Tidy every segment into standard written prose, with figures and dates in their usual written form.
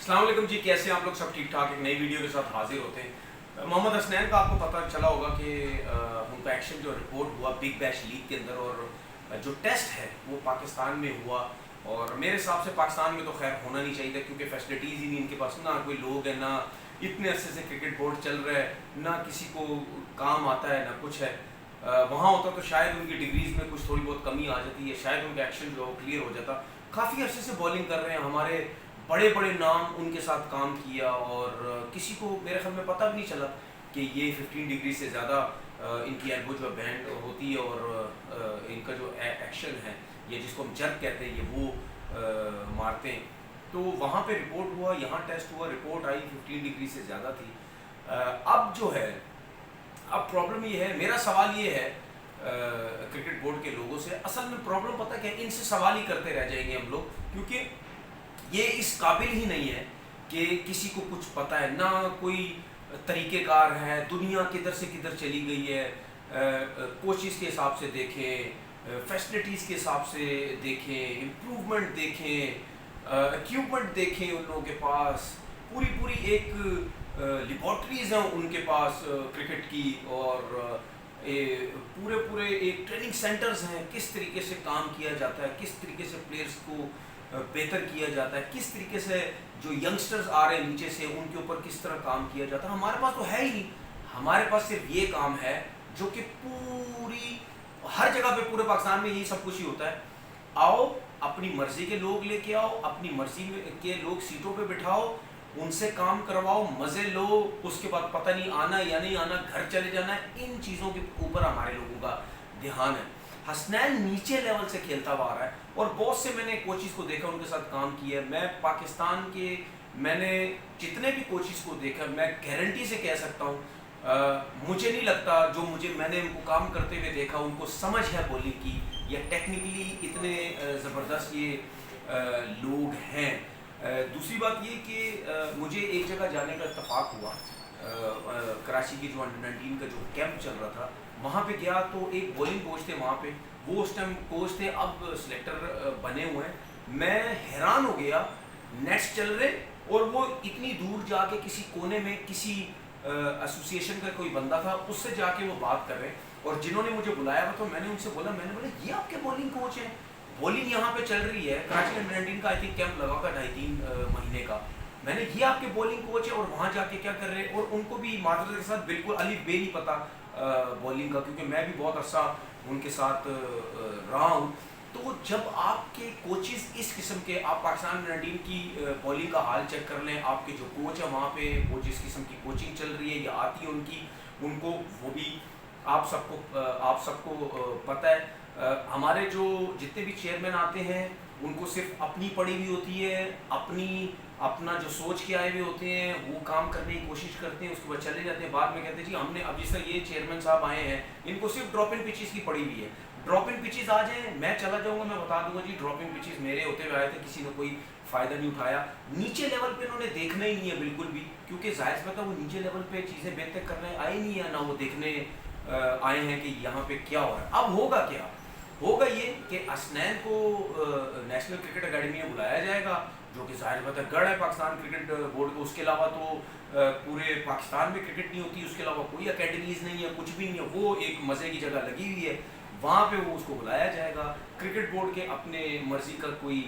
अस्सलाम वालेकुम जी, कैसे आप लोग? सब ठीक ठाक। एक नई वीडियो के साथ हाजिर होते हैं। मोहम्मद हसनैन का आपको पता चला होगा कि उनका एक्शन जो रिपोर्ट हुआ बिग बैश लीग के अंदर, और जो टेस्ट है वो पाकिस्तान में हुआ। और मेरे हिसाब से पाकिस्तान में तो खैर होना नहीं चाहिए था, क्योंकि फैसिलिटीज़ ही नहीं इनके पास, ना कोई लोग है, ना इतने अरसे से क्रिकेट बोर्ड चल रहा है, ना किसी को काम आता है, ना कुछ है। वहाँ होता तो शायद उनकी डिग्रीज़ में कुछ थोड़ी बहुत कमी आ जाती है, शायद उनका एक्शन जो क्लियर हो जाता। काफ़ी अरसे से बॉलिंग कर रहे हैं, हमारे बड़े बड़े नाम उनके साथ काम किया, और किसी को मेरे ख्याल में पता भी नहीं चला कि ये 15 डिग्री से ज़्यादा इनकी एल्बो जो बैंड होती है, और इनका जो एक्शन है, ये जिसको हम जर्क कहते हैं, ये वो मारते हैं। तो वहाँ पे रिपोर्ट हुआ, यहाँ टेस्ट हुआ, रिपोर्ट आई 15 डिग्री से ज़्यादा थी। अब जो है, अब प्रॉब्लम ये है, मेरा सवाल ये है क्रिकेट बोर्ड के लोगों से, असल में प्रॉब्लम पता क्या है, इनसे सवाल ही करते रह जाएंगे हम लोग, क्योंकि ये इस काबिल ही नहीं है कि किसी को कुछ पता है, ना कोई तरीक़ेकार है, दुनिया किधर से किधर चली गई है। कोचिज़ के हिसाब से देखें, फैसिलिटीज़ के हिसाब से देखें, इम्प्रूवमेंट देखें, इक्विपमेंट देखें, उन लोगों के पास पूरी पूरी एक लेबॉर्ट्रीज़ हैं उनके पास क्रिकेट की, और पूरे पूरे एक ट्रेनिंग सेंटर्स हैं, किस तरीके से काम किया जाता है, किस तरीके से प्लेयर्स को बेहतर किया जाता है, किस तरीके से जो यंगस्टर्स आ रहे हैं नीचे से उनके ऊपर किस तरह काम किया जाता है। हमारे पास तो है ही नहीं, हमारे पास सिर्फ ये काम है जो कि पूरी हर जगह पे पूरे पाकिस्तान में यही सब कुछ ही होता है। आओ, अपनी मर्जी के लोग लेके आओ, अपनी मर्जी के लोग सीटों पे बिठाओ, उनसे काम करवाओ, मज़े लो, उसके बाद पता नहीं आना या नहीं आना, घर चले जाना है। इन चीज़ों के ऊपर हमारे लोगों का ध्यान है। हसनैन नीचे लेवल से खेलता हुआ आ रहा है, और बहुत से मैंने कोचिज़ को देखा, उनके साथ काम किया है। मैं पाकिस्तान के मैंने जितने भी कोचिज़ को देखा, मैं गारंटी से कह सकता हूँ, मुझे नहीं लगता जो मैंने उनको काम करते हुए देखा, उनको समझ है बॉलिंग की, या टेक्निकली इतने ज़बरदस्त ये लोग हैं। दूसरी बात ये कि मुझे एक जगह जाने का इत्तेफाक हुआ, कराची की जो अंडर-19 का जो कैंप चल रहा था, वहाँ पे गया तो एक बॉलिंग कोच थे वहाँ पे, वो उस टाइम कोच थे, अब सिलेक्टर बने हुए हैं। मैं हैरान हो गया, नेट्स चल रहे, और वो इतनी दूर जाके किसी कोने में किसी एसोसिएशन का कोई बंदा था, उससे जाके वो बात कर रहे हैं। और जिन्होंने मुझे बुलाया था, तो मैंने उनसे बोला, ये आपके बॉलिंग कोच हैं? बॉलिंग यहाँ पे चल रही है, कराची अंडर-19 का आई थिंक कैंप लगा हुआ 2.5-3 महीने का। मैंने ये आपके बॉलिंग कोच है, और वहाँ जाके क्या कर रहे हैं? और उनको भी माजरत के साथ बिल्कुल अलिफ बे नहीं पता बॉलिंग का, क्योंकि मैं भी बहुत अरसा उनके साथ रहा हूँ। तो जब आपके कोचेस इस किस्म के, आप पाकिस्तान अंडर-19 की बॉलिंग का हाल चेक कर लें, आपके जो कोच है वहाँ पे, वो जिस किस्म की कोचिंग चल रही है या आती है उनकी, उनको वो भी आप सबको पता है। हमारे जो जितने भी चेयरमैन आते हैं, उनको सिर्फ अपनी पड़ी हुई होती है, अपना जो सोच के आए हुए होते हैं, वो काम करने की कोशिश करते हैं, उसके बाद चले जाते हैं। बाद में कहते हैं जी हमने, अब जिस तरह ये चेयरमैन साहब आए हैं, इनको सिर्फ ड्रॉप इन पिचेस की पड़ी हुई है। ड्रॉप इन पिचेस आ जाए, मैं चला जाऊँगा, मैं बता दूंगा जी ड्रॉप इन पिचेस मेरे होते हुए आए थे, किसी ने कोई फ़ायदा नहीं उठाया। नीचे लेवल पे इन्होंने देखना ही नहीं है बिल्कुल भी, क्योंकि जाहिर सी बात है वो नीचे लेवल पे चीज़ें बेहतर करने आए नहीं है, ना वो देखने आए हैं कि यहाँ पे क्या हो रहा है। अब होगा क्या? होगा ये कि हसनैन को नेशनल क्रिकेट अकेडमी में बुलाया जाएगा, जो कि जाहिर बात है गढ़ है पाकिस्तान क्रिकेट बोर्ड को। उसके अलावा तो पूरे पाकिस्तान में क्रिकेट नहीं होती, उसके अलावा कोई अकेडमीज़ नहीं है, कुछ भी नहीं है, वो एक मज़े की जगह लगी हुई है, वहाँ पे वो उसको बुलाया जाएगा। क्रिकेट बोर्ड के अपने मर्जी का कोई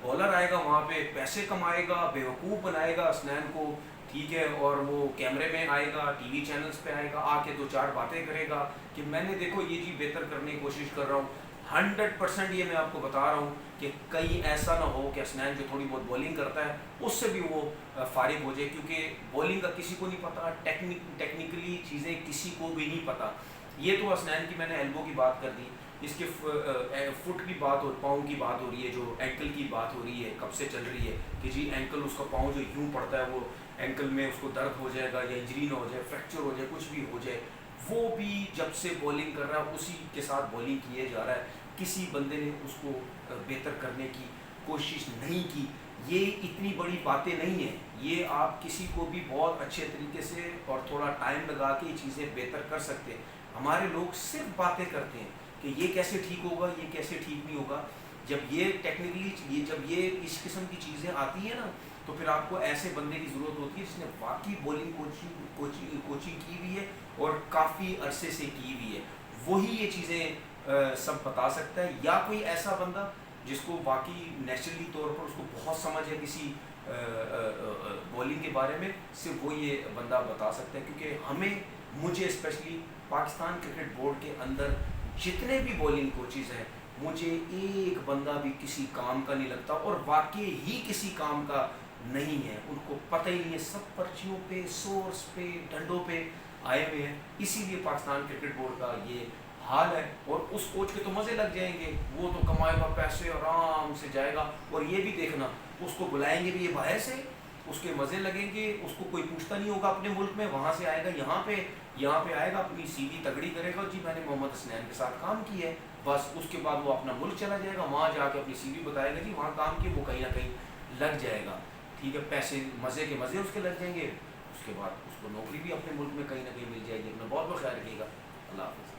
बॉलर आएगा वहाँ पे, पैसे कमाएगा, बेवकूफ़ बनाएगा हसनैन को, ठीक है, और वो कैमरे में आएगा, टीवी चैनल्स पे आएगा, आके 2-4 बातें करेगा कि मैंने देखो ये चीज़ बेहतर करने की कोशिश कर रहा हूँ। 100% ये मैं आपको बता रहा हूँ कि कहीं ऐसा ना हो कि हसनैन जो थोड़ी बहुत बॉलिंग करता है उससे भी वो फारिग हो जाए, क्योंकि बॉलिंग का किसी को नहीं पता, टेक्निकली चीज़ें किसी को भी नहीं पता। ये तो हसनैन की मैंने एल्बो की बात कर दी, इसके फुट की बात और पाँव की बात हो रही है, जो एंकल की बात हो रही है, कब से चल रही है कि जी एंकल, उसका पाँव जो यूँ पड़ता है, वो एंकल में उसको दर्द हो जाएगा, या इंजरी ना हो जाए, फ्रैक्चर हो जाए, कुछ भी हो जाए। वो भी जब से बॉलिंग कर रहा है उसी के साथ बॉलिंग किए जा रहा है, किसी बंदे ने उसको बेहतर करने की कोशिश नहीं की। ये इतनी बड़ी बातें नहीं हैं, ये आप किसी को भी बहुत अच्छे तरीके से और थोड़ा टाइम लगा के ये चीज़ें बेहतर कर सकते हैं। हमारे लोग सिर्फ बातें करते हैं कि ये कैसे ठीक होगा, ये कैसे ठीक नहीं होगा। जब ये टेक्निकली जब ये इस किस्म की चीज़ें आती हैं ना, تو پھر آپ کو ایسے بندے کی ضرورت ہوتی ہے جس نے واقعی بولنگ کوچنگ کی ہوئی ہے اور کافی عرصے سے کی ہوئی ہے، وہی یہ چیزیں سب بتا سکتا ہے، یا کوئی ایسا بندہ جس کو واقعی نیچرلی طور پر اس کو بہت سمجھ ہے کسی بولنگ کے بارے میں، صرف وہ یہ بندہ بتا سکتا ہے. کیونکہ مجھے اسپیشلی پاکستان کرکٹ بورڈ کے اندر جتنے بھی بولنگ کوچز ہیں، مجھے ایک بندہ بھی کسی کام کا نہیں لگتا، اور واقعی ہی کسی کام کا نہیں ہے. ان کو پتہ ہی نہیں ہے، سب پرچیوں پہ، سورس پہ، ڈنڈوں پہ آئے ہوئے ہیں. اسی لیے پاکستان کرکٹ بورڈ کا یہ حال ہے. اور اس کوچ کے تو مزے لگ جائیں گے، وہ تو کمائے گا پیسے، آرام سے جائے گا. اور یہ بھی دیکھنا، اس کو بلائیں گے بھی یہ باہر سے، اس کے مزے لگیں گے، اس کو کوئی پوچھتا نہیں ہوگا اپنے ملک میں، وہاں سے آئے گا یہاں پہ آئے گا، اپنی سی وی تگڑی کرے گا، جی میں نے محمد حسنین کے ساتھ کام کیا ہے، بس. اس کے بعد وہ اپنا ملک چلا جائے گا، وہاں جا کے اپنی سی وی بتائے گا، جی وہاں کام کیا، وہ کہیں نہ کہیں لگ جائے گا. ٹھیک ہے، پیسے مزے کے مزے اس کے لگ جائیں گے. اس کے بعد اس کو نوکری بھی اپنے ملک میں کہیں نہ کہیں مل جائے گی. اپنا بہت بہت خیال رکھیے گا. اللہ حافظ.